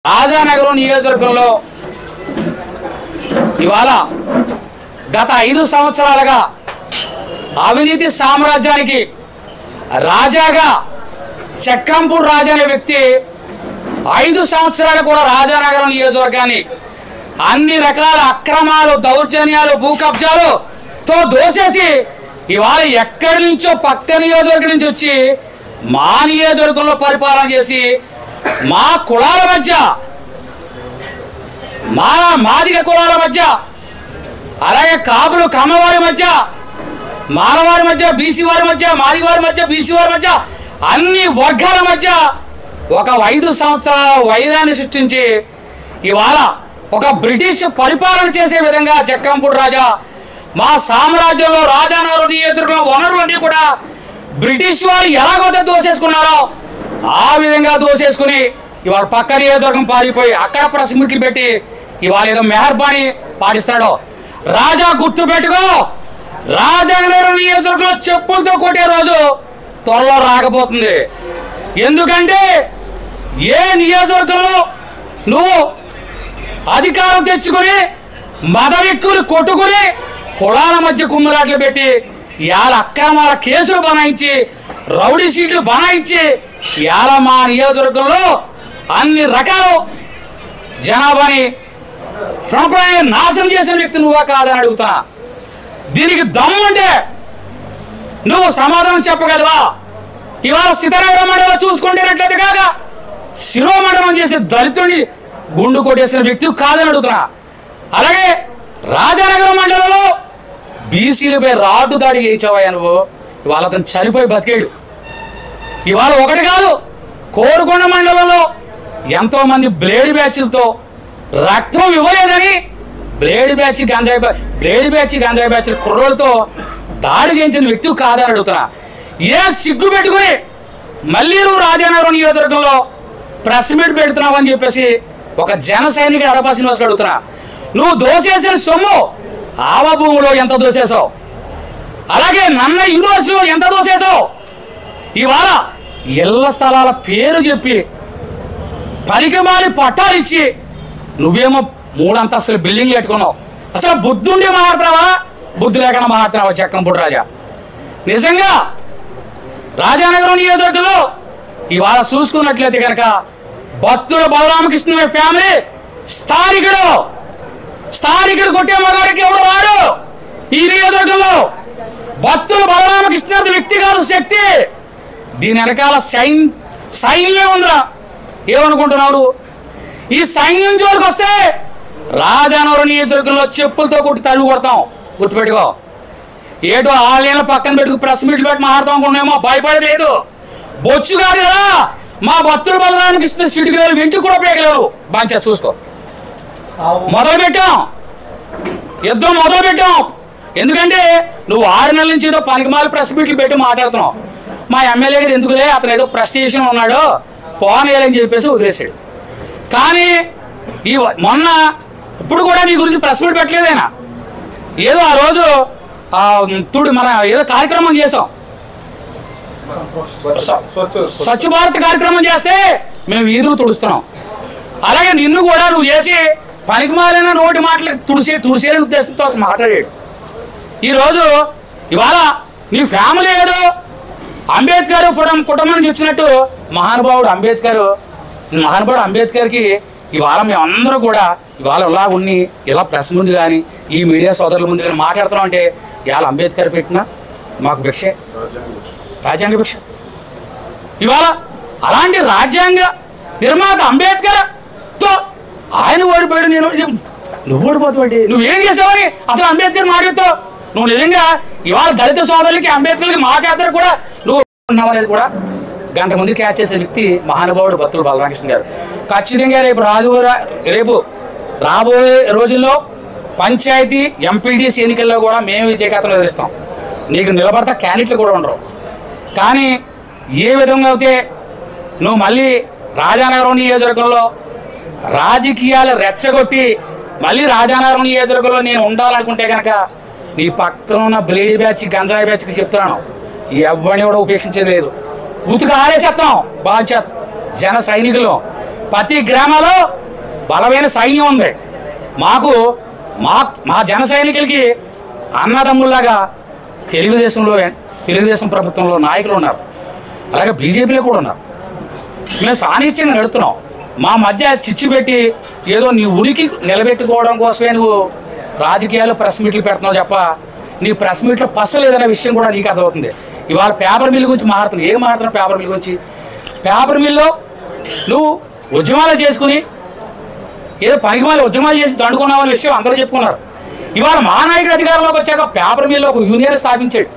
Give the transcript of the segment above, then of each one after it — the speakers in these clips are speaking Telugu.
రాజానగరం నియోజకవర్గంలో ఇవాళ గత 5 సంవత్సరాలుగా అవినీతి సామ్రాజ్యానికి రాజాగా చక్కంపూడి రాజా అనే వ్యక్తి 5 సంవత్సరాలు కూడా రాజానగరం నియోజకవర్గాన్ని అన్ని రకాల అక్రమాలు, దౌర్జన్యాలు, భూ కబ్జాలతో దోసేసి ఇవాళ ఎక్కడి నుంచో పక్క నియోజకవర్గం నుంచి వచ్చి మా నియోజకవర్గంలో పరిపాలన చేసి మా కులాల మధ్య, మాదిగ కులాల మధ్య, అలాగే కాపులు కమ్మవారి మధ్య, మానవారి మధ్య, బీసీ వారి మధ్య, మాదిగ వారి మధ్య, బీసీ వారి మధ్య, అన్ని వర్గాల మధ్య ఒక 5 సంవత్సరాల వైరాన్ని సృష్టించి ఇవాళ ఒక బ్రిటిష్ పరిపాలన చేసే విధంగా చక్కంపూడి రాజా మా సామ్రాజ్యంలో రాజానగరం నియోజకవర్గంలో వనరులన్నీ కూడా బ్రిటిష్ వారు ఎలాగైతే దోసేసుకున్నారో ఆ విధంగా దోసేసుకుని ఇవాళ పక్క నియోజకవర్గం పారిపోయి అక్కడ ప్రెస్ మీట్లు పెట్టి ఇవాళ ఏదో మెహర్బానీ పాటిస్తాడో. రాజా గుర్తు పెట్టుకో, రాజానగరం నియోజకవర్గంలో చెప్పులతో కొట్టే రోజు త్వరలో రాకపోతుంది. ఎందుకంటే ఏ నియోజకవర్గంలో నువ్వు అధికారం తెచ్చుకొని మత వ్యక్తులు కొట్టుకుని కులాల మధ్య కుమ్ములాట్లు పెట్టి ఇవాళ అక్రమాల కేసులు బనాయించి రౌడీ సీట్లు బనాయించి ఇవాళ మా నియోజకవర్గంలో అన్ని రకాల జనాభాని ప్రముఖమైన నాశనం చేసిన వ్యక్తి నువ్వా కాదని అడుగుతున్నా. దీనికి దమ్ముంటే నువ్వు సమాధానం చెప్పగలవా? ఇవాళ సీతారామ మండలం చూసుకుంటేనట్లయితే కాక శిరోమండలం చేసే దళితుడిని గుండు కొట్టేసిన వ్యక్తి కాదని అడుగుతున్నా. అలాగే రాజానగరం మండలంలో బీసీలపై రాడ్డు దాడి చేయించావయ్యా నువ్వు. ఇవాళ అతను చనిపోయి బతికేడు. ఇవాళ ఒకటి కాదు, కోరుకొండ మండలంలో ఎంతో మంది బ్లేడ్ బ్యాచ్లతో రక్తం ఇవ్వలేదని బ్లేడ్ బ్యాచ్ గంజాయి బ్యాచ్ కుర్రోలతో దాడి చేయించిన వ్యక్తి కాదని అడుగుతున్నా. ఏ సిగ్గు పెట్టుకుని మళ్ళీ నువ్వు రాజానగరం నియోజకవర్గంలో ప్రెస్ మీట్ పెడుతున్నావు అని చెప్పేసి ఒక జన సైనికుడు అడపాల్సిన వస్తు అడుగుతున్నా. నువ్వు దోసేసిన సొమ్ము ఆవ భూమిలో ఎంత దోసేసావు, అలాగే నన్న యూనివర్సిటీలో ఎంత దోసేసావు. ఇవాళ ఇళ్ల స్థలాల పేరు చెప్పి పరికమాలి పట్టాలు ఇచ్చి నువ్వేమో 3 అంతస్తుల బిల్డింగ్లు పెట్టుకున్నావు. అసలు బుద్ధి ఉండి మాట్లాడుతున్నావా, బుద్ధి లేకుండా మాట్లాడుతున్నావా చక్కంపూడి రాజా? నిజంగా రాజానగరం నియోజకవర్గంలో ఇవాళ చూసుకున్నట్లయితే కనుక భక్తుల బలరామకృష్ణ ఫ్యామిలీ స్థానికుడు కొట్టే మగాడికి ఎవరు వాడు ఈ నియోజకవర్గంలో? భక్తుల బలరామకృష్ణ వ్యక్తి కాదు, శక్తి. దీని వెనకాల సైన్యమే ఉందిరా. ఏమనుకుంటున్నాడు? ఈ సైన్యం జోలికి వస్తే రాజానగరం నియోజకవర్గంలో చెప్పులతో కొట్టి తరుగు కొడతాం. గుర్తుపెట్టుకో. ఏటో ఆళ్ళ పక్కన పెట్టుకు ప్రెస్ మీట్లు పెట్టి మాట్లాడతాం అనుకున్నామో, భయపడేది లేదు. బొచ్చు కాదు కదా మా భక్తుల బలరామకృష్ణ సిటీకి వెంటి కూడా పేగలేవు. బాగా చూసుకో. యుద్ధం మొదలు పెట్టాం. ఎందుకంటే నువ్వు 6 నెలల నుంచి ఏదో పనికిమాల ప్రెస్ మీట్లు పెట్టి మాట్లాడుతున్నావు. మా ఎమ్మెల్యే గారు ఎందుకులే, అతను ఏదో ప్రెస్టేషన్ ఉన్నాడు పోనేయాలని చెప్పేసి వదిలేసాడు. కానీ మొన్న ఇప్పుడు కూడా నీ గురించి ప్రెస్ మీట్ పెట్టలేదైనా. ఏదో ఆ రోజు మన ఏదో కార్యక్రమం చేసాం, స్వచ్ఛ భారత్ కార్యక్రమం చేస్తే మేము వీధులు తుడుస్తున్నాం. అలాగే నిన్ను కూడా నువ్వు చేసి పనికిమాలైన నోటి మాటలు తుడిసేని ఉద్దేశంతో మాట్లాడాడు. ఈరోజు ఇవాళ నీ ఫ్యామిలీ ఏదో అంబేద్కర్ కుటుంబం నుంచి వచ్చినట్టు మహానుభావుడు అంబేద్కర్కి ఇవాళ మేమందరూ కూడా ఇవాళ ఇలా ఉన్ని ఇలా ప్రెస్ ముందు కానీ ఈ మీడియా సోదరుల ముందు కానీ మాట్లాడుతున్నాం అంటే ఇవాళ అంబేద్కర్ పెట్టిన మాకు భిక్షే, రాజ్యాంగ భిక్ష. ఇవాళ అలాంటి రాజ్యాంగ నిర్మాత అంబేద్కర్తో ఆయన ఓడిపోయాడు. నువ్వు ఓడిపోతావు. నువ్వేం చేసావని అసలు అంబేద్కర్ మాట్లాడుతావు? నువ్వు నిజంగా ఇవాళ దళిత సోదరులకి అంబేద్కర్కి మాకేద్దరు కూడా నువ్వు ఉన్నావు అనేది కూడా గంట ముందు క్యాచ్ చేసే వ్యక్తి మహానుభావుడు భక్తుల బలరామకృష్ణ గారు. ఖచ్చితంగా రేపు రాబోయే రోజుల్లో పంచాయతీ ఎంపీడీసీ ఎన్నికల్లో కూడా మేము విజయకేతనం ఎదురిస్తాం. నీకు నిలబడతా క్యాండిడేట్లు కూడా ఉండరు. కానీ ఏ విధంగా అయితే నువ్వు మళ్ళీ రాజానగరం నియోజకవర్గంలో రాజకీయాలు రెచ్చగొట్టి మళ్ళీ రాజానగరం నియోజకవర్గంలో నేను ఉండాలనుకుంటే కనుక నీ పక్కన ఉన్న బ్లేడ్ బ్యాచ్ గంజాయి బ్యాచ్కి చెప్తున్నాను, ఎవరిని కూడా ఉపేక్షించేది లేదు. ఉతుకు ఆరేసేస్తాం. బాధ్యత జన సైనికులు ప్రతి గ్రామాల్లో బలమైన సైన్యం ఉంది. మాకు మా జన సైనికులకి అన్నదమ్ముల్లాగా తెలుగుదేశం ప్రభుత్వంలో నాయకులు ఉన్నారు, అలాగే బీజేపీలో కూడా ఉన్నారు. మేము సాన్నిధ్యంగా నడుతున్నాం. మా మధ్య చిచ్చు పెట్టి ఏదో నీ ఉనికి నిలబెట్టుకోవడం కోసమే నువ్వు రాజకీయాలు ప్రెస్ మీట్లు పెడుతున్నావు తప్ప నీ ప్రెస్ మీట్లో పసలేదనే విషయం కూడా నీకు అర్థమవుతుంది. ఇవాళ పేపర్ మిల్ గురించి మాట్లాడుతున్నావు. ఏం మాట్లాడుతున్నావు పేపర్ మిల్ గురించి? పేపర్ మిల్లో నువ్వు ఉద్యమాలు చేసుకుని ఏదో పనికి మళ్ళీ ఉద్యమాలు చేసి దండుకున్నావు అనే విషయం అందరూ చెప్పుకున్నారు. ఇవాళ మా నాయకుడు అధికారంలోకి వచ్చాక పేపర్ మిల్లో ఒక యూనియన్ స్థాపించాడు.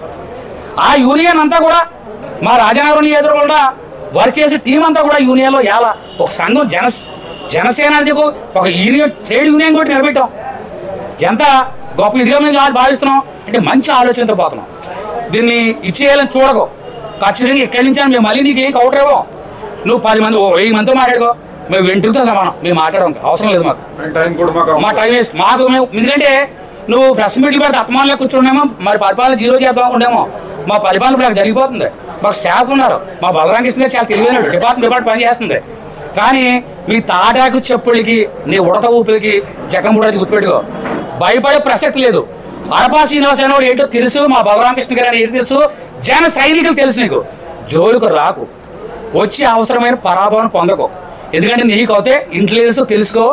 ఆ యూనియన్ అంతా కూడా మా రాజనగరం నియోజకవర్గంలో వర్క్ చేసే టీం అంతా కూడా యూనియన్లో ఎలా ఒక సంఘం జనసేన అనేది ఒక యూనియన్ ట్రేడ్ యూనియన్ కూడా నిలబెట్టాం. ఎంత గొప్ప ఇదిగా మేము భావిస్తున్నాం అంటే మంచి ఆలోచనతో పోతున్నాం. దీన్ని ఇచ్చేయాలని చూడకో. ఖచ్చితంగా ఇక్కడి నుంచి మేము మళ్ళీ నీకు ఏం కౌంటర్ ఇవ్వం. నువ్వు 10 మంది 1000 మందితో మాట్లాడుకో, మేము వెంట్రుతో సమానం. మేము మాట్లాడడం అవసరం లేదు. మా టైం వేస్ట్ మాకు. మేము ఎందుకంటే నువ్వు ప్రెస్ మీట్లు పెడితే అపమానంలో కూర్చున్నామో మరి పరిపాలన జీరో చేద్దాం ఉండేమో. మా పరిపాలన ఇప్పుడు జరిగిపోతుంది. మాకు స్టాఫ్ ఉన్నారు. మా బలరామకృష్ణ చాలా తెలివైన డిపార్ట్మెంట్ పని చేస్తుంది. కానీ మీ తాటాకు చెప్పులకి నీ ఉడత ఊపిలకి జగన్మూడకి గుర్తుపెట్టుకో. భయపడే ప్రసక్తి లేదు. అరపా శ్రీనివాసరావు వాడు ఏంటో తెలుసు, మా బలరామకృష్ణ గారు ఏంటో తెలుసు, జన సైనికులు తెలుసు. నీకు జోలుకు రాకు, వచ్చి అవసరమైన పరాభవం పొందకో. ఎందుకంటే నీకు అయితే ఇంటెలిజెన్స్ తెలుసుకో.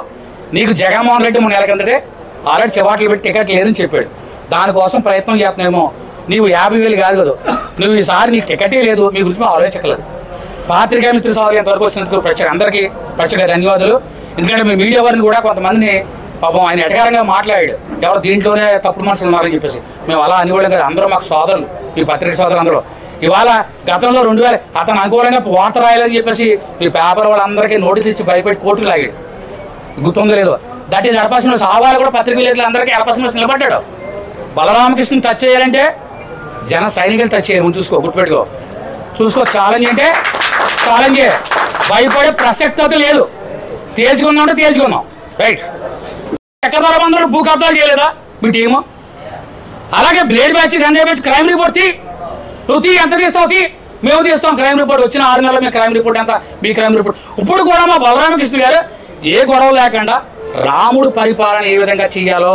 నీకు జగన్మోహన్ రెడ్డి 3 నెలల కిందటే ఆల్రెడీ చివాట్లు పెట్టి టికెట్ లేదని చెప్పాడు. దానికోసం ప్రయత్నం చేస్తున్నామేమో. నీవు 50,000 కాదు కదా, నువ్వు ఈసారి నీకు టికెటే లేదు. మీ గురించి ఆలోచించలేదు. పాత్రికా మిత్ర సోదరులు ఎంతవరకు వచ్చినందుకు అందరికీ ప్రత్యేక ధన్యవాదాలు. ఎందుకంటే మీ మీడియా వారిని కూడా కొంతమందిని పాపం ఆయన ఎటకారంగా మాట్లాడాడు. ఎవరు దీంట్లోనే తప్పుడు మనుషులు ఉన్నారని చెప్పేసి. మేము అలా అనుకోవడం కదా. అందరూ మాకు సోదరులు, మీ పత్రిక సోదరులు అందరూ. ఇవాళ గతంలో 2000 అతను అనుకూలంగా వార్త రాయాలని చెప్పేసి మీ పేపర్ వాళ్ళందరికీ నోటీస్ ఇచ్చి భయపెట్టి కోర్టుకు లాగాడు. గుర్తుందో లేదో. దట్ ఈజ్ అడపాల్సిన సవాలు కూడా పత్రిక విలేకరులందరికీ అడపాల్సిన నిలబడ్డాడు. బలరామకృష్ణ టచ్ చేయాలంటే జన సైనికులు టచ్ చేయాలి. ముందు చూసుకో, గుర్తుపెట్టుకో. ఛాలెంజ్ అంటే ఛాలెంజ్. భయపడే ప్రసక్తి లేదు. తేల్చుకున్నామంటే తేల్చుకున్నాం. రైట్. ఎక్కడ బంధువులు భూ కబ్జాలు చేయలేదా మీ టీము? అలాగే బ్లేడ్ బ్యాచ్, గంజాయి బ్యాచ్ క్రైమ్ రిపోర్ట్ నువ్వు ఎంత తీస్తావు? మేము తీస్తాం క్రైమ్ రిపోర్ట్. వచ్చిన 6 నెలల మీ క్రైమ్ రిపోర్ట్ ఎంత? మీ క్రైమ్ రిపోర్ట్. ఇప్పుడు కూడా మా బలరామకృష్ణ గారు ఏ గొడవ లేకుండా రాముడు పరిపాలన ఏ విధంగా చేయాలో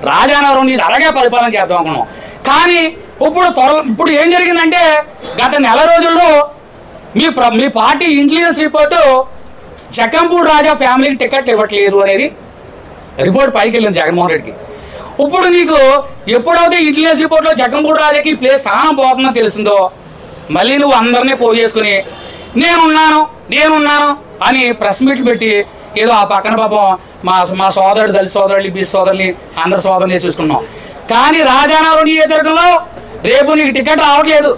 రాజానగరం నుంచి అలాగే పరిపాలన చేద్దాం అనుకున్నాం. కానీ ఇప్పుడు ఏం జరిగిందంటే గత నెల రోజుల్లో మీ పార్టీ ఇంటెలిజెన్స్ రిపోర్టు జక్కంపూడి రాజా ఫ్యామిలీకి టికెట్ ఇవ్వట్లేదు అనేది రిపోర్ట్ పైకి వెళ్ళింది జగన్మోహన్ రెడ్డికి. ఇప్పుడు నీకు ఎప్పుడైతే ఇంటెలిజెన్స్ రిపోర్ట్లో జక్కంపూడి రాజాకి ప్లేస్ స్థానం పోతుందో తెలిసిందో మళ్ళీ నువ్వు అందరినీ పోగు చేసుకుని నేనున్నాను అని ప్రెస్ మీట్లు పెట్టి ఏదో ఆ పక్కన పాపం మా సోదరుడు దళిత సోదరులు, బీసీ సోదరుని అందరి సోదరుని చూసుకున్నాం. కానీ రాజానగరం నియోజకవర్గంలో రేపు నీకు టికెట్ రావట్లేదు.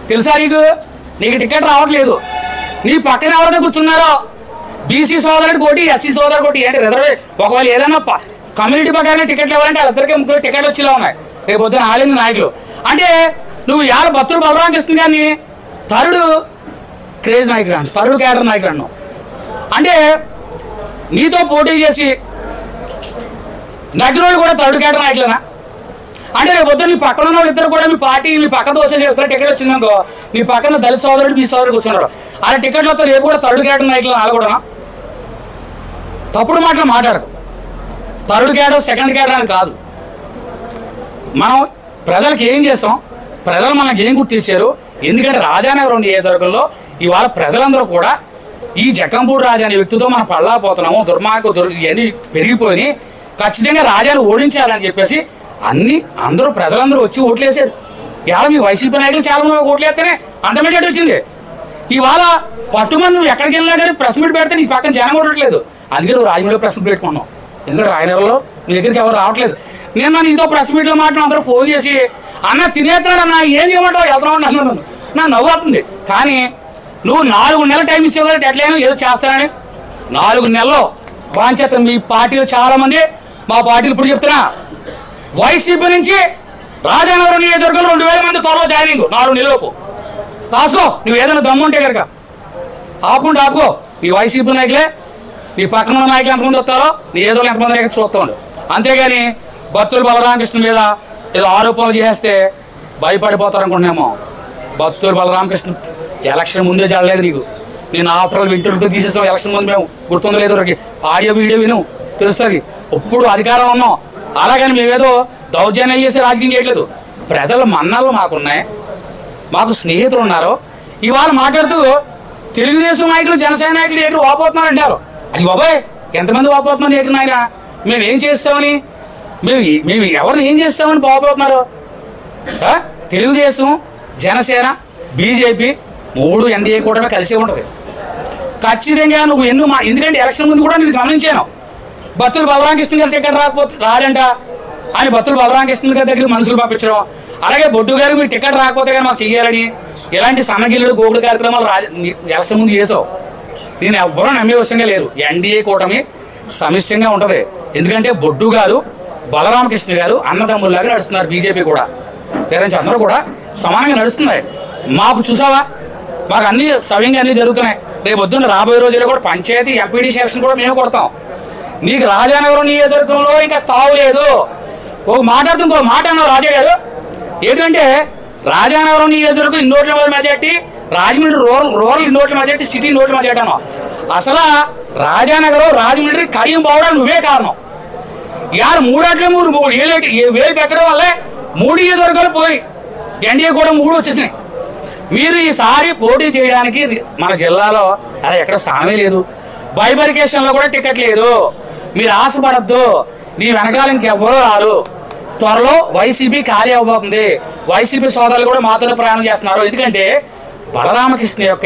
తెలుసా? నీకు టికెట్ రావట్లేదు. నీ పక్కన ఎవరైతే కూర్చున్నారో బీసీ సోదరుడు కోటి, ఎస్సీ సోదరుడు కోటి. ఏంటి రిజర్వేషన్? ఒకవేళ ఏదైనా కమ్యూనిటీ ప్రకారం టికెట్లు ఇవ్వాలంటే వాళ్ళిద్దరికీ 3 టికెట్లు వచ్చేలా ఉన్నాయి. రేపు పొద్దున ఆలింది నాయకులు. అంటే నువ్వు బత్తులు బలరామకృష్ణ గారిని థర్డ్ క్రేజ్ నాయకుడు అన్నావు, థర్డ్ క్యాడర్ నాయకుడు అన్నావు. అంటే నీతో పోటీ చేసి నగ్గినోళ్ళు కూడా థర్డ్ క్యాడర్ నాయకులేనా? అంటే రేపు పొద్దున నీ పక్కన ఉన్న వాళ్ళు ఇద్దరు కూడా మీ పార్టీ మీ పక్కన వచ్చేసి ఇద్దరు టికెట్ వచ్చిందనుకో, నీ పక్కన దళిత సోదరుడు, బీసీ సోదరుడు కూర్చున్నారు. అలా టికెట్లతో రేపు కూడా థర్డ్ క్యాడర్ నాయకులు వాళ్ళు కూడా తప్పుడు మాటలు మాట్లాడకు. థర్డ్ క్యాడర్ సెకండ్ క్యాడర్ అని కాదు. మనం ప్రజలకు ఏం చేస్తాం, ప్రజలు మనకి ఏం గుర్తించారు? ఎందుకంటే రాజానగరం నియోజకవర్గంలో ఇవాళ ప్రజలందరూ కూడా ఈ జక్కంపూడి రాజా అనే వ్యక్తితో మనం పడలేకపోతున్నాము, ఇవన్నీ పెరిగిపోయి ఖచ్చితంగా రాజాను ఓడించాలని చెప్పేసి ప్రజలందరూ వచ్చి ఓట్లేసారు. ఇవాళ మీ వైసీపీ నాయకులు చాలా మంది ఓట్లేస్తేనే అంత మెజార్టీ వచ్చింది. ఇవాళ పట్టుమని నువ్వు ఎక్కడికి వెళ్ళినా కానీ ప్రెస్ మీట్ పెడితే నీ పక్కన జనం ఓడట్లేదు. అందుకే నువ్వు రాజమండ్రిలో ప్రెస్ మీట్ పెట్టుకున్నావు. ఎందుకంటే రాయనగరంలో నీ దగ్గరికి ఎవరు రావట్లేదు. నేను నీతో ప్రెస్ మీట్లో మాట్లాడిన అందరూ ఫోన్ చేసి అన్న తినేస్తున్నాడు అన్న, ఏం చేయమంటావు, వెళ్తున్నావు అన్నాను. నాకు నవ్వు అవుతుంది. కానీ నువ్వు 4 నెలల టైం ఇచ్చావు కదా డెడ్లైన్ ఏదో చేస్తానని. 4 నెలల్లో బాంచేత మీ పార్టీలో చాలా మంది, మా పార్టీలు ఇప్పుడు చెప్తున్నా, వైసీపీ నుంచి రాజానగరం నియోజకవర్గంలో 2000 మంది త్వరలో జాయినింగ్ 4 నెలలకు. కాసుకో, నువ్వు ఏదైనా దమ్ముంటే కనుక ఆపుకో. ఈ వైసీపీ నాయకులే నీ పక్కన ఉన్న నాయకులు ఎంతమంది వస్తారో నీ ఏదో ఎంతమంది నాయకులు చూస్తూ ఉండు. అంతేగాని బత్తుల బలరామకృష్ణ మీద ఏదో ఆరోపణలు చేస్తే భయపడిపోతారనుకుంటున్నామో. బత్తుల బలరామకృష్ణ ఎలక్షన్ ముందే జరగలేదు నీకు. నేను ఆఫ్టర్ వింటర్తో తీసేసాం ఎలక్షన్ ముందు మేము, గుర్తుందో లేదో ఆడియో వీడియో విను తెలుస్తుంది. ఇప్పుడు అధికారం ఉన్నాం, అలాగని మేమేదో దౌర్జన్యం చేసి రాజకీయం చేయట్లేదు. ప్రజల మన్నలు మాకున్నాయి, మాకు స్నేహితులు ఉన్నారు. ఇవాళ మాట్లాడుతూ తెలుగుదేశం నాయకులు జనసేన నాయకులు ఎదురు వాపోతున్నారు అంటారు. అది బాబాయ్ ఎంతమంది వాపోతున్నారు ఎదురు నాయన? మేము ఏం చేస్తామని, మేము ఎవరిని ఏం చేస్తామని బాగుపోతున్నారు? తెలుగుదేశం, జనసేన, బీజేపీ 3 ఎన్డీఏ కూటమి కలిసే ఉంటుంది ఖచ్చితంగా. నువ్వు ఎందుకంటే ఎలక్షన్ ముందు కూడా నేను గమనించాను, బత్తుల బలరామకృష్ణ గారి టికెట్ రాదంట అని బత్తుల బలరామకృష్ణ గారి దగ్గర మనుషులు పంపించడం, అలాగే బొడ్డు గారు మీకు టికెట్ రాకపోతే కానీ మాకు చెయ్యాలని ఇలాంటి సన్నగిల్లుడు గోగుడు కార్యక్రమాలు ఎలక్షన్ ముందు చేసావు. నేను ఎవ్వరూ నమ్మే విషయంగా లేరు. ఎన్డీఏ కూటమి సమిష్టంగా ఉంటుంది. ఎందుకంటే బొడ్డు గారు, బలరామకృష్ణ గారు అన్నదమ్ముల్లాగా నడుస్తున్నారు. బీజేపీ కూడా పేరెంట్స్ అందరూ కూడా సమానంగా నడుస్తున్నాయి. మాకు చూసావా, మాకు అన్ని సవ్యంగా అన్నీ జరుగుతున్నాయి. రేపు పొద్దున్న రాబోయే రోజుల్లో కూడా పంచాయతీ ఎంపీడీ సెలక్షన్ కూడా మేము కొడతాం. నీకు రాజానగరం నియోజకవర్గంలో ఇంకా స్థావు లేదు. ఒక మాట్లాడుతూ ఇంకో మాట అన్నారు రాజా గారు, ఏంటంటే రాజానగరం నియోజకవర్గం 2 ఓట్ల మెజార్టీ, రాజమండ్రి రూరల్ 2 ఓట్ల మెజార్టీ, సిటీ 2 ఓట్ల మెజార్టీ అన్నావు. అసలు రాజానగరం రాజమండ్రి కడియం పోవడానికి నువ్వే కారణం. ఇవాళ 3 వేలు పెట్టడం వల్లే 3 నియోజకవర్గాలు పోయి ఎన్డీఏ కూడా 3 వచ్చేసినాయి. మీరు ఈసారి పోటీ చేయడానికి మన జిల్లాలో అది ఎక్కడ స్థానమే లేదు. బైబరికేషన్లో కూడా టికెట్ లేదు. మీరు ఆశపడద్దు, నీ వెనకాల ఇంకెవ్వరూ రారు. త్వరలో వైసీపీ ఖాళీ అవబోతుంది. వైసీపీ సోదరులు కూడా మాతోనే ప్రయాణం చేస్తున్నారు. ఎందుకంటే బలరామకృష్ణ యొక్క